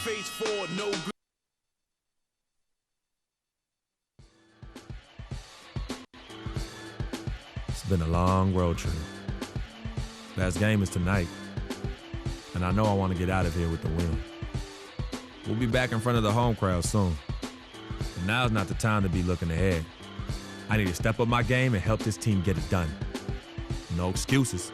face forward, no good. It's been a long road trip. Last game is tonight, and I know I want to get out of here with the win. We'll be back in front of the home crowd soon, and now's not the time to be looking ahead. I need to step up my game and help this team get it done. No excuses.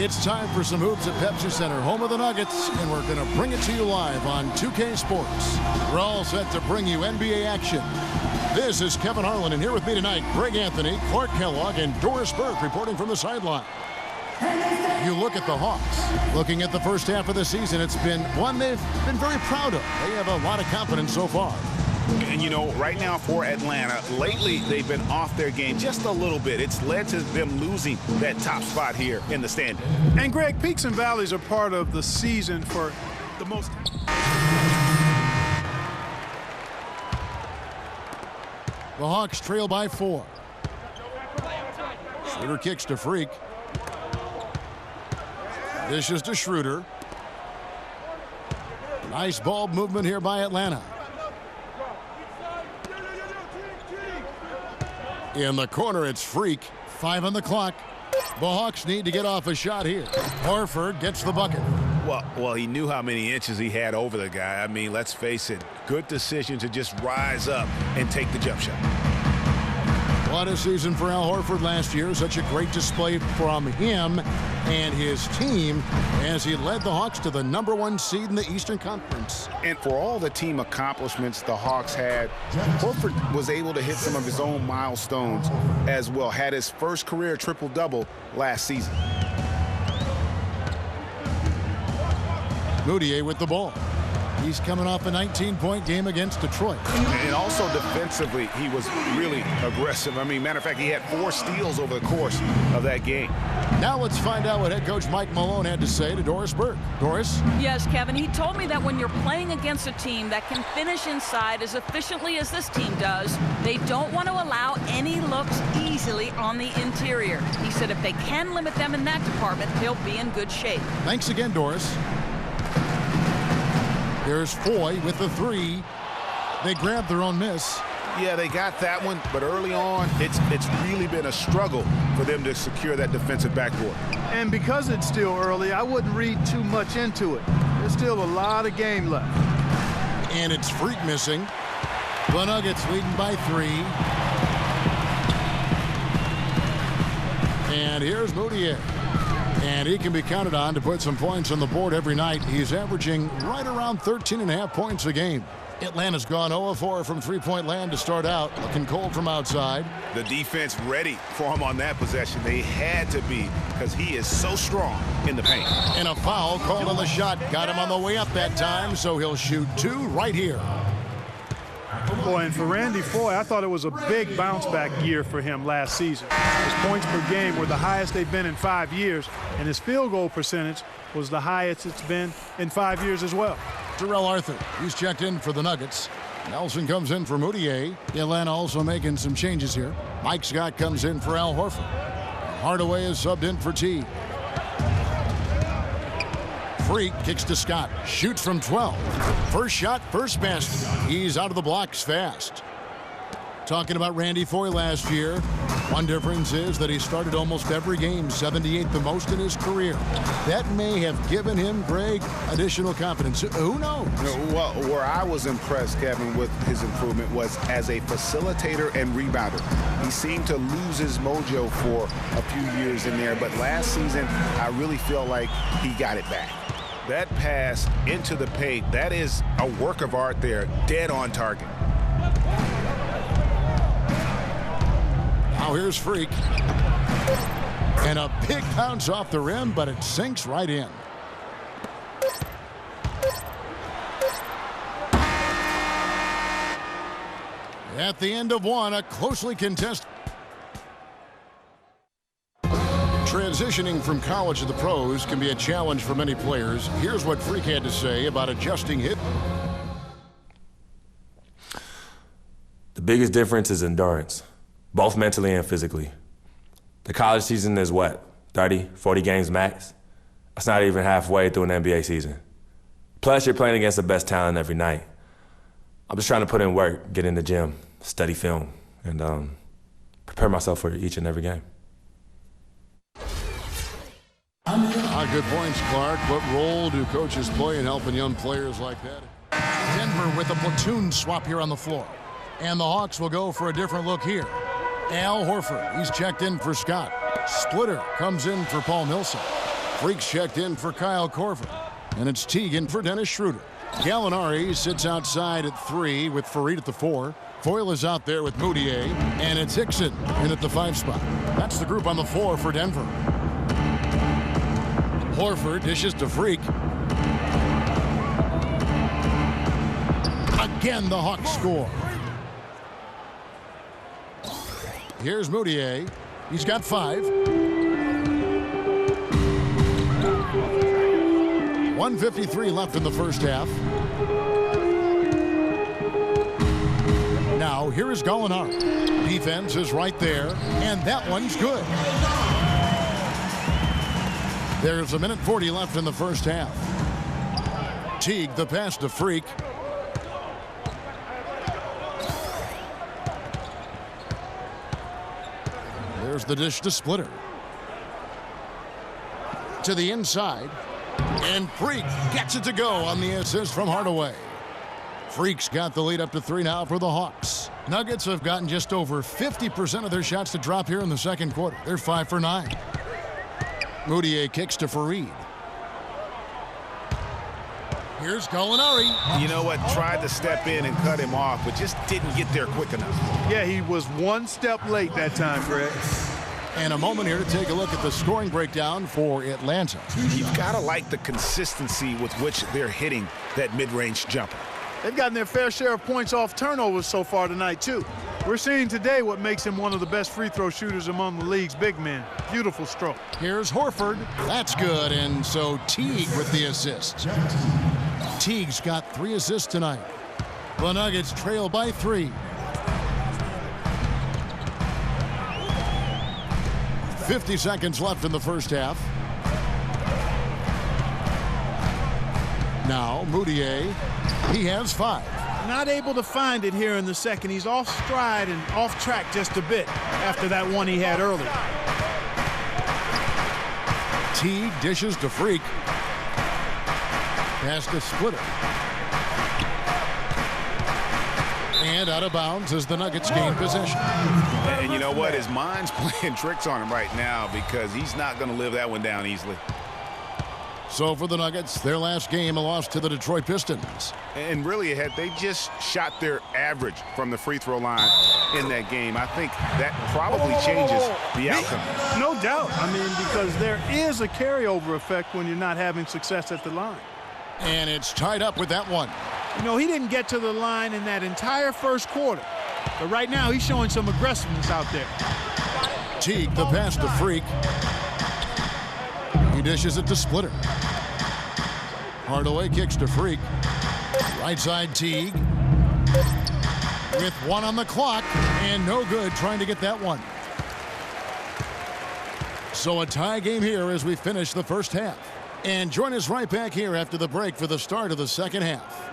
It's time for some hoops at Pepsi Center, home of the Nuggets, and we're going to bring it to you live on 2K Sports. We're all set to bring you NBA action. This is Kevin Harlan, and here with me tonight, Greg Anthony, Clark Kellogg, and Doris Burke reporting from the sideline. You look at the Hawks. Looking at the first half of the season, it's been one they've been very proud of. They have a lot of confidence so far. And, you know, right now for Atlanta, lately they've been off their game just a little bit. It's led to them losing that top spot here in the standing. And, Greg, peaks and valleys are part of the season for the most. The Hawks trail by 4. Schroeder kicks to Freq. This is to Schroeder. Nice ball movement here by Atlanta. In the corner, it's Freq. 5 on the clock. The Hawks need to get off a shot here. Horford gets the bucket. Well, he knew how many inches he had over the guy. I mean, let's face it, good decision to just rise up and take the jump shot. What a season for Al Horford last year. Such a great display from him and his team as he led the Hawks to the #1 seed in the Eastern Conference. And for all the team accomplishments the Hawks had, Horford was able to hit some of his own milestones as well. Had his first career triple-double last season. Moutier with the ball. He's coming off a 19-point game against Detroit. And also defensively, he was really aggressive. I mean, matter of fact, he had 4 steals over the course of that game. Now let's find out what head coach Mike Malone had to say to Doris Burke. Doris? Yes, Kevin, he told me that when you're playing against a team that can finish inside as efficiently as this team does, they don't want to allow any looks easily on the interior. He said if they can limit them in that department, they'll be in good shape. Thanks again, Doris. There's Foy with the 3. They grabbed their own miss. Yeah, they got that one, but early on, it's really been a struggle for them to secure that defensive backboard. And because it's still early, I wouldn't read too much into it. There's still a lot of game left. And it's Freq missing. The Nuggets leading by 3. And here's Moutier. And he can be counted on to put some points on the board every night. He's averaging right around 13.5 points a game. Atlanta's gone 0-4 from three-point land to start out. Looking cold from outside. The defense ready for him on that possession. They had to be because he is so strong in the paint. And a foul called on the shot. Got him on the way up that time, so he'll shoot 2 right here. Boy, and for Randy Foy, I thought it was a big bounce-back year for him last season. His points per game were the highest they've been in 5 years, and his field goal percentage was the highest it's been in 5 years as well. Terrell Arthur, he's checked in for the Nuggets. Nelson comes in for Moutier. Atlanta also making some changes here. Mike Scott comes in for Al Horford. Hardaway is subbed in for T. Freq kicks to Scott. Shoots from 12. First shot, first basket. He's out of the blocks fast. Talking about Randy Foy last year, one difference is that he started almost every game, 78 the most in his career. That may have given him, Greg, additional confidence. Who knows? Well, where I was impressed, Kevin, with his improvement was as a facilitator and rebounder. He seemed to lose his mojo for a few years in there, but last season, I really feel like he got it back. That pass into the paint, that is a work of art there, dead on target. Now here's Freq. And a big bounce off the rim, but it sinks right in. At the end of one, a closely contested. Transitioning from college to the pros can be a challenge for many players. Here's what Freq had to say about adjusting hit. The biggest difference is endurance, both mentally and physically. The college season is what, 30, 40 games max? That's not even halfway through an NBA season. Plus, you're playing against the best talent every night. I'm just trying to put in work, get in the gym, study film, and prepare myself for each and every game. Good points, Clark. What role do coaches play in helping young players like that? Denver with a platoon swap here on the floor. And the Hawks will go for a different look here. Al Horford, he's checked in for Scott. Splitter comes in for Paul Millsap. Freq's checked in for Kyle Korver. And it's Teague for Dennis Schroeder. Gallinari sits outside at 3 with Farid at the 4. Foyle is out there with Moutier. And it's Hickson in at the 5 spot. That's the group on the floor for Denver. Horford dishes to Freq. Again, the Hawks score. Here's Moutier. He's got 5. 1:53 left in the first half. Now, here is Gallinari. Defense is right there, and that one's good. There's 1:40 left in the first half. Teague, the pass to Freq. There's the dish to Splitter. To the inside. And Freq gets it to go on the assist from Hardaway. Freq's got the lead up to 3 now for the Hawks. Nuggets have gotten just over 50% of their shots to drop here in the second quarter. They're 5 for 9. Moutier kicks to Farid. Here's Gallinari. You know what? Tried to step in and cut him off, but just didn't get there quick enough. Yeah, he was one step late that time, Greg. And a moment here to take a look at the scoring breakdown for Atlanta. You've got to like the consistency with which they're hitting that mid-range jumper. They've gotten their fair share of points off turnovers so far tonight, too. We're seeing today what makes him one of the best free throw shooters among the league's big men. Beautiful stroke. Here's Horford. That's good. And so Teague with the assist. Teague's got 3 assists tonight. The Nuggets trail by 3. 50 seconds left in the first half. Now Moutier. He has 5. Not able to find it here in the second. He's off stride and off track just a bit after that one he had earlier. Teague dishes to Freq. Pass to Splitter. And out of bounds as the Nuggets gain possession. And you know what? His mind's playing tricks on him right now because he's not going to live that one down easily. So for the Nuggets, their last game, a loss to the Detroit Pistons. And really, had they just shot their average from the free throw line in that game, I think that probably changes the outcome. No doubt. I mean, because there is a carryover effect when you're not having success at the line. And it's tied up with that one. You know, he didn't get to the line in that entire first quarter. But right now, he's showing some aggressiveness out there. Teague, the pass to Freq. He dishes it to Splitter. Hardaway kicks to Freq. Right side Teague. With 1 on the clock and no good trying to get that one. So a tie game here as we finish the first half. And join us right back here after the break for the start of the second half.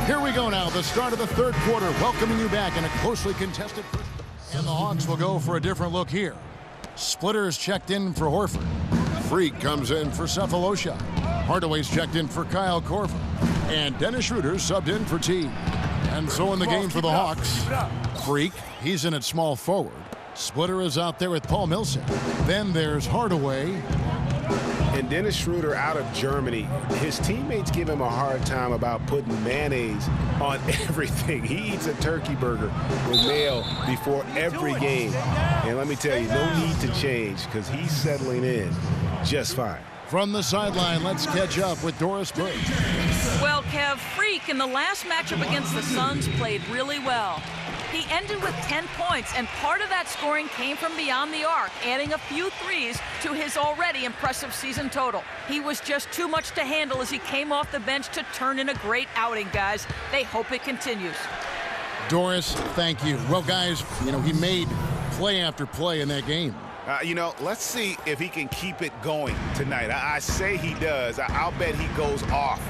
Here we go now, the start of the third quarter, welcoming you back in a closely contested first. And the Hawks will go for a different look here. Splitter's checked in for Horford. Freq comes in for Cephalosha. Hardaway's checked in for Kyle Korver. And Dennis Schroeder's subbed in for T. And so in the game for the Hawks, Freq, he's in at small forward. Splitter is out there with Paul Millsap. Then there's Hardaway. And Dennis Schroeder out of Germany, his teammates give him a hard time about putting mayonnaise on everything. He eats a turkey burger with mayo before every game. And let me tell you, no need to change because he's settling in just fine. From the sideline, let's catch up with Doris Burke. Well, Kev, Freq in the last matchup against the Suns played really well. He ended with 10 points, and part of that scoring came from beyond the arc, adding a few threes to his already impressive season total. He was just too much to handle as he came off the bench to turn in a great outing, guys. They hope it continues. Doris, thank you. Well, guys, he made play after play in that game. Let's see if he can keep it going tonight. I say he does. I'll bet he goes off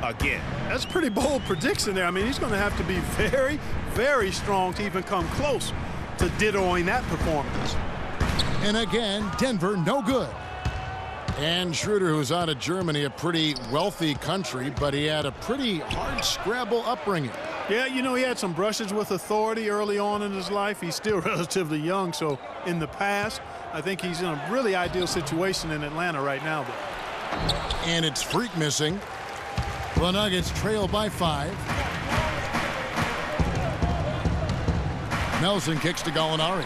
again. That's a pretty bold prediction there. I mean, he's going to have to be very, very strong to even come close to dittoing that performance. And again, Denver, no good. And Schroeder, who's out of Germany, a pretty wealthy country, but he had a pretty hard scrabble upbringing. Yeah, he had some brushes with authority early on in his life. He's still relatively young, so in the past, I think he's in a really ideal situation in Atlanta right now, though. And it's Freq missing. The Nuggets trail by 5. Nelson kicks to Gallinari.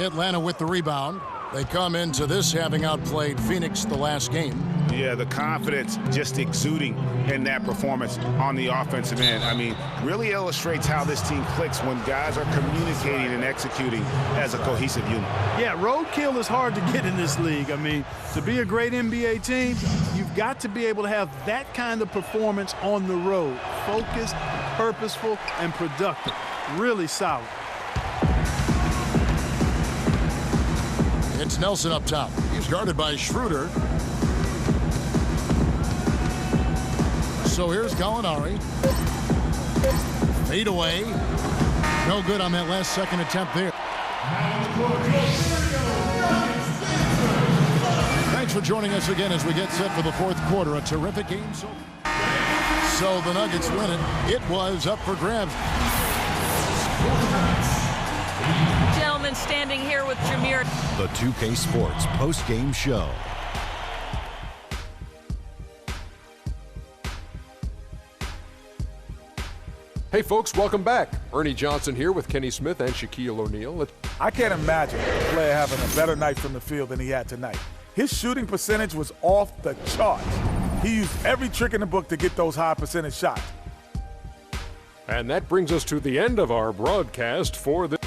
Atlanta with the rebound. They come into this having outplayed Phoenix the last game. Yeah, the confidence just exuding in that performance on the offensive end. I mean, really illustrates how this team clicks when guys are communicating and executing as a cohesive unit. Yeah, roadkill is hard to get in this league. I mean, to be a great NBA team, you've got to be able to have that kind of performance on the road. Focused, purposeful, and productive. Really solid. It's Nelson up top. He's guarded by Schroeder. So here's Gallinari. Fade away. No good on that last second attempt there. Thanks for joining us again as we get set for the fourth quarter. A terrific game. So the Nuggets win it. It was up for grabs. Gentlemen, standing here with Jameer. The 2K Sports post-game show. Hey folks, welcome back. Ernie Johnson here with Kenny Smith and Shaquille O'Neal. I can't imagine a player having a better night from the field than he had tonight. His shooting percentage was off the charts. He used every trick in the book to get those high percentage shots. And that brings us to the end of our broadcast for this.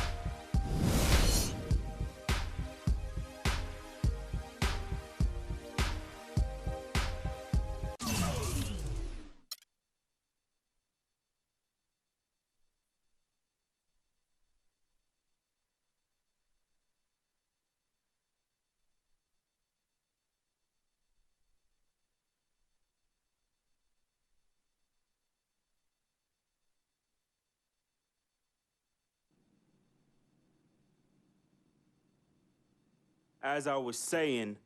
As I was saying,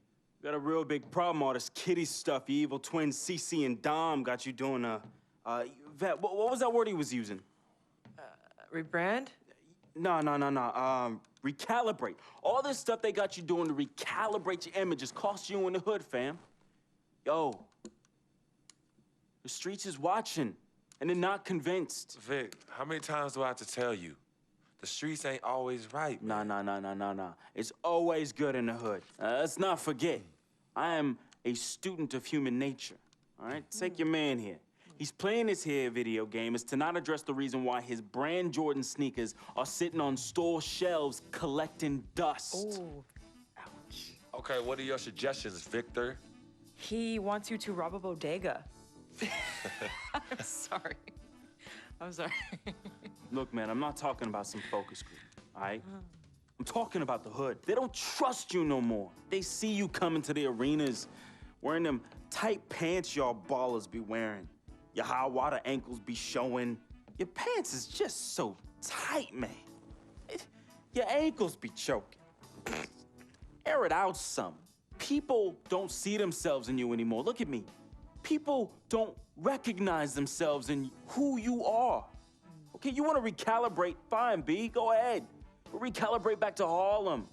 got a real big problem. All this kitty stuff, you evil twins, CC and Dom got you doing Vet, what was that word he was using? Rebrand? No. Recalibrate. All this stuff they got you doing to recalibrate your image is cost you in the hood, fam. Yo, the streets is watching, and they're not convinced. Vic, how many times do I have to tell you? The streets ain't always right. Nah. It's always good in the hood. Let's not forget, I am a student of human nature, all right? Take your man here. He's playing this here video game is to not address the reason why his brand Jordan sneakers are sitting on store shelves collecting dust. Ooh, ouch. Okay, what are your suggestions, Victor? He wants you to rob a bodega. I'm sorry. Look, man, I'm not talking about some focus group, all right? I'm talking about the hood. They don't trust you no more. They see you coming to the arenas wearing them tight pants y'all ballers be wearing. Your high water ankles be showing. Your pants is just so tight, man. Your ankles be choking. Air it out some. People don't see themselves in you anymore. Look at me. People don't recognize themselves in who you are. Okay, you want to recalibrate? Fine, B, go ahead. Recalibrate back to Harlem.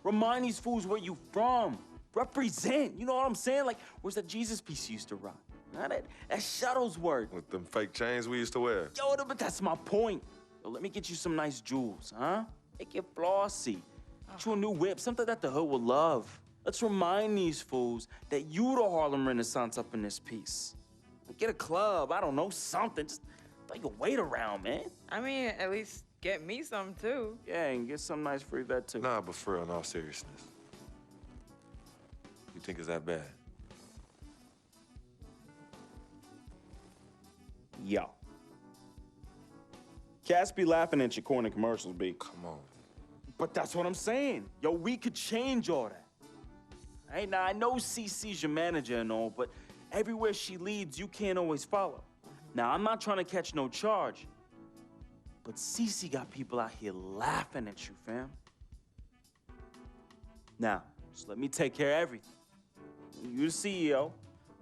Remind these fools where you from. Represent, you know what I'm saying? Like, where's that Jesus piece you used to rock? Nah, that Shuttlesworth. With them fake chains we used to wear. Yo, but that's my point. Yo, let me get you some nice jewels, huh? Make you flossy. Get you a new whip, something that the hood will love. Let's remind these fools that you the Harlem Renaissance up in this piece. Get a club, I don't know, something. Just throw your weight around, man. I mean, at least get me some, too. Yeah, and get some nice free vet, too. Nah, but for real, in all seriousness. You think it's that bad? Yo. Cats be laughing at your corny commercials, B. Come on. But that's what I'm saying. Yo, we could change all that. Hey, now, I know CC's your manager and all, but everywhere she leads, you can't always follow. Now, I'm not trying to catch no charge, but CC got people out here laughing at you, fam. Now, just let me take care of everything. You the CEO,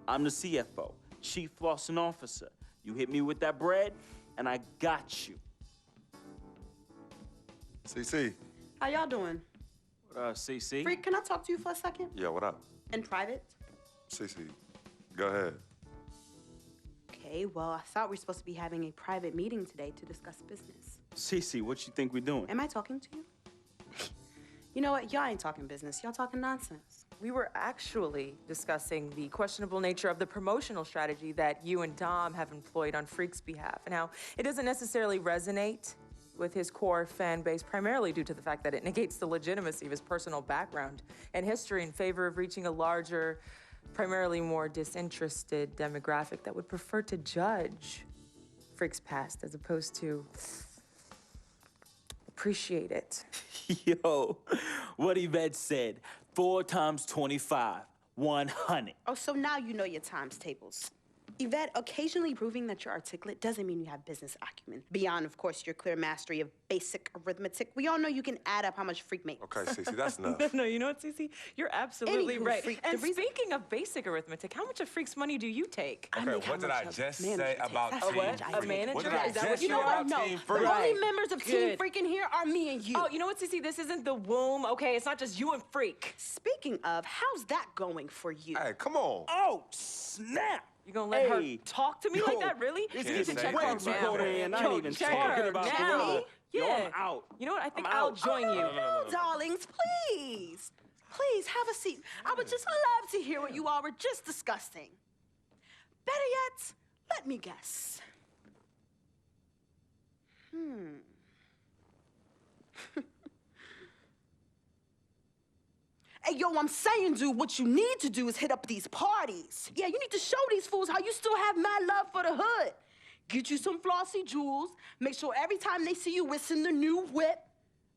I'm the CFO, Chief Flossing Officer. You hit me with that bread, and I got you. CC. How y'all doing? CC? Freq, can I talk to you for a second? Yeah, what up? In private? CC, go ahead. Okay, well, I thought we were supposed to be having a private meeting today to discuss business. CC, what you think we're doing? Am I talking to you? You know what? Y'all ain't talking business. Y'all talking nonsense. We were actually discussing the questionable nature of the promotional strategy that you and Dom have employed on Freq's behalf, and how it doesn't necessarily resonate with his core fan base, primarily due to the fact that it negates the legitimacy of his personal background and history in favor of reaching a larger, primarily more disinterested demographic that would prefer to judge Freq's past as opposed to appreciate it. Yo, what Yvette said, 4 times 25, 100. Oh, so now you know your times tables. Yvette, occasionally proving that you're articulate doesn't mean you have business acumen. Beyond, of course, your clear mastery of basic arithmetic, we all know you can add up how much Freq makes. Okay, Cece, that's enough. No, you know what, Cece? You're absolutely Anywho, right. Freq, And speaking of basic arithmetic, how much of Freq's money do you take? Okay, what did I just say about A Team what? Freq? A manager? What did I Is that just what say you are? about No, Team the Freq? only members of Team Good. Freq in here are me and you. Oh, you know what, Cece? This isn't the womb, okay? It's not just you and Freq. Speaking of, how's that going for you? Hey, come on. Oh, snap! You gonna let her Hey. talk to me like that, really? It's You need to getting check way her too now. cold in here, and I Yo, ain't even check talking her about the now. weather. Yo, Yeah. I'm out. You know what? I think I'm I'll out. join you. No, darlings, please. Please, have a seat. I would just love to hear what you all were just discussing. Better yet, let me guess. Hey, yo, I'm saying, dude, what you need to do is hit up these parties. Yeah, you need to show these fools how you still have mad love for the hood. Get you some flossy jewels. Make sure every time they see you whistling the new whip.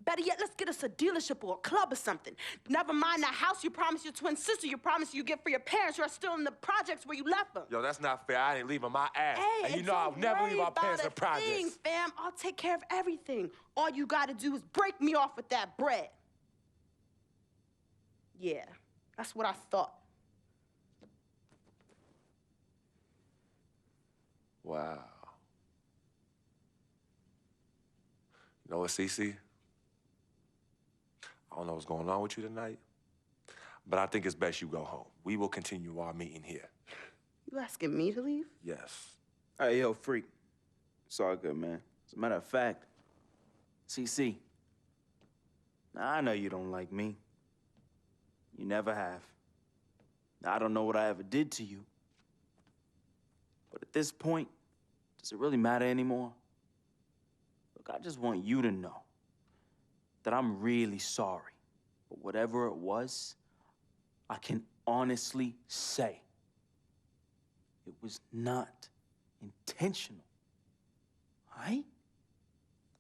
Better yet, let's get us a dealership or a club or something. Never mind that house you promised your twin sister you promised you get for your parents who are still in the projects where you left them. Yo, that's not fair. I ain't leaving my ass. Hey, and you and know I'll don't never worry leave my about parents a in projects. thing, fam. I'll take care of everything. All you gotta do is break me off with that bread. Yeah, that's what I thought. Wow. You know what, Cece? I don't know what's going on with you tonight, but I think it's best you go home. We will continue our meeting here. You asking me to leave? Yes. Hey, yo, Freq. It's all good, man. As a matter of fact, CC, I know you don't like me. You never have. I don't know what I ever did to you. But at this point, does it really matter anymore? Look, I just want you to know that I'm really sorry. But whatever it was, I can honestly say it was not intentional. All right?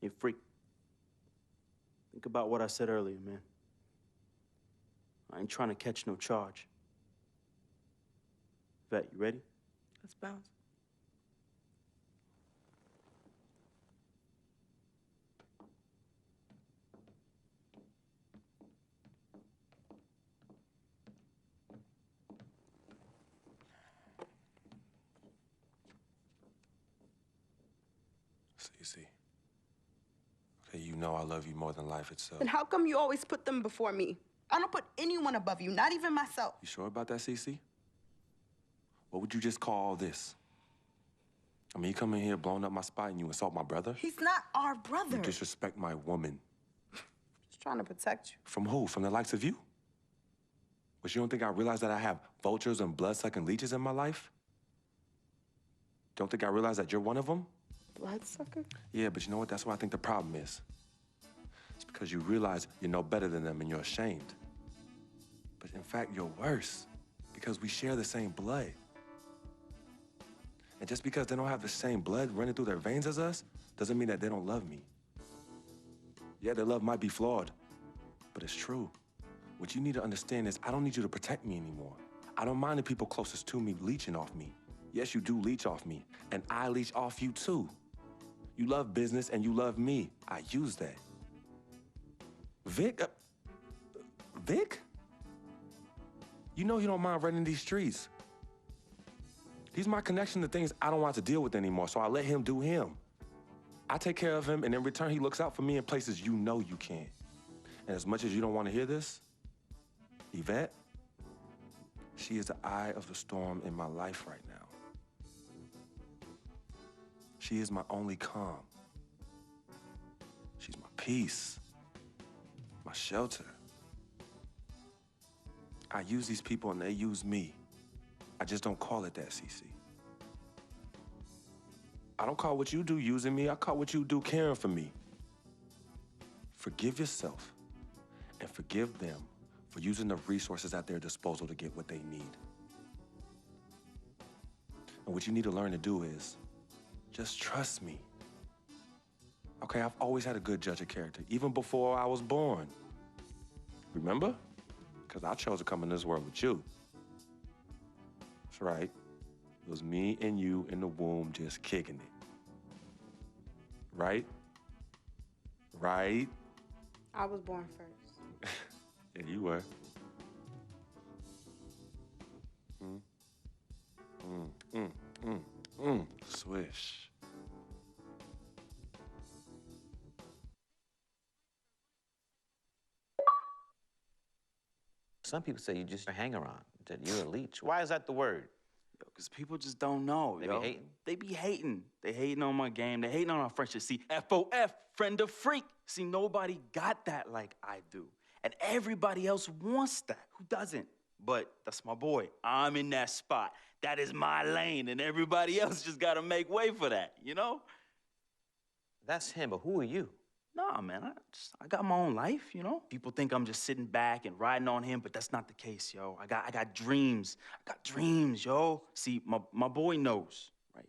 Hey, Freq, think about what I said earlier, man. I ain't trying to catch no charge. Vet, you ready? Let's bounce. CC. Okay, you know I love you more than life itself. Then how come you always put them before me? I don't put anyone above you, not even myself. You sure about that, CC? What would you just call all this? I mean, you come in here blowing up my spot and you insult my brother? He's not our brother. You disrespect my woman. Just trying to protect you. From who? From the likes of you? But you don't think I realize that I have vultures and blood-sucking leeches in my life? Don't think I realize that you're one of them? Bloodsucker? Yeah, but you know what? That's what I think the problem is. It's because you realize you're no better than them and you're ashamed. But in fact, you're worse because we share the same blood. And just because they don't have the same blood running through their veins as us, doesn't mean that they don't love me. Yeah, their love might be flawed, but it's true. What you need to understand is I don't need you to protect me anymore. I don't mind the people closest to me leeching off me. Yes, you do leech off me, and I leech off you too. You love business and you love me. I use that. Vic? Vic? You know he don't mind running these streets. He's my connection to things I don't want to deal with anymore, so I let him do him. I take care of him, and in return, he looks out for me in places you know you can't. And as much as you don't want to hear this, Yvette, she is the eye of the storm in my life right now. She is my only calm. She's my peace, my shelter. I use these people and they use me. I just don't call it that, CC. I don't call what you do using me. I call what you do caring for me. Forgive yourself and forgive them for using the resources at their disposal to get what they need. And what you need to learn to do is just trust me. Okay, I've always had a good judge of character, even before I was born. Remember? Because I chose to come in this world with you. That's right. It was me and you in the womb just kicking it. Right? Right? I was born first. Yeah, you were. Swish. Some people say you just a hanger-on, that you're a leech. Why is that the word? Yo, because people just don't know, They yo. be hating? They be hating. They hating on my game. They hating on our friendship. See, FOF, friend of Freq. See, nobody got that like I do. And everybody else wants that. Who doesn't? But that's my boy. I'm in that spot. That is my lane, and everybody else just gotta make way for that, you know? That's him, but who are you? Nah, man, I got my own life, you know? People think I'm just sitting back and riding on him, but that's not the case, yo. I got dreams. I got dreams, yo. See, my boy knows, right?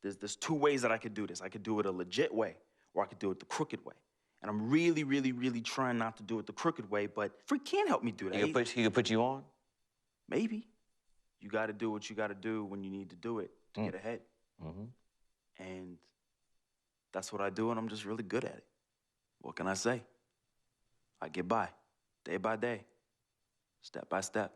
There's two ways that I could do this. I could do it a legit way, or I could do it the crooked way. And I'm really, really, really trying not to do it the crooked way, but Freq can't help me do that. He could put you on? Maybe. You gotta do what you gotta do when you need to do it to get ahead. And that's what I do, and I'm just really good at it. What can I say? I get by, day by day, step by step.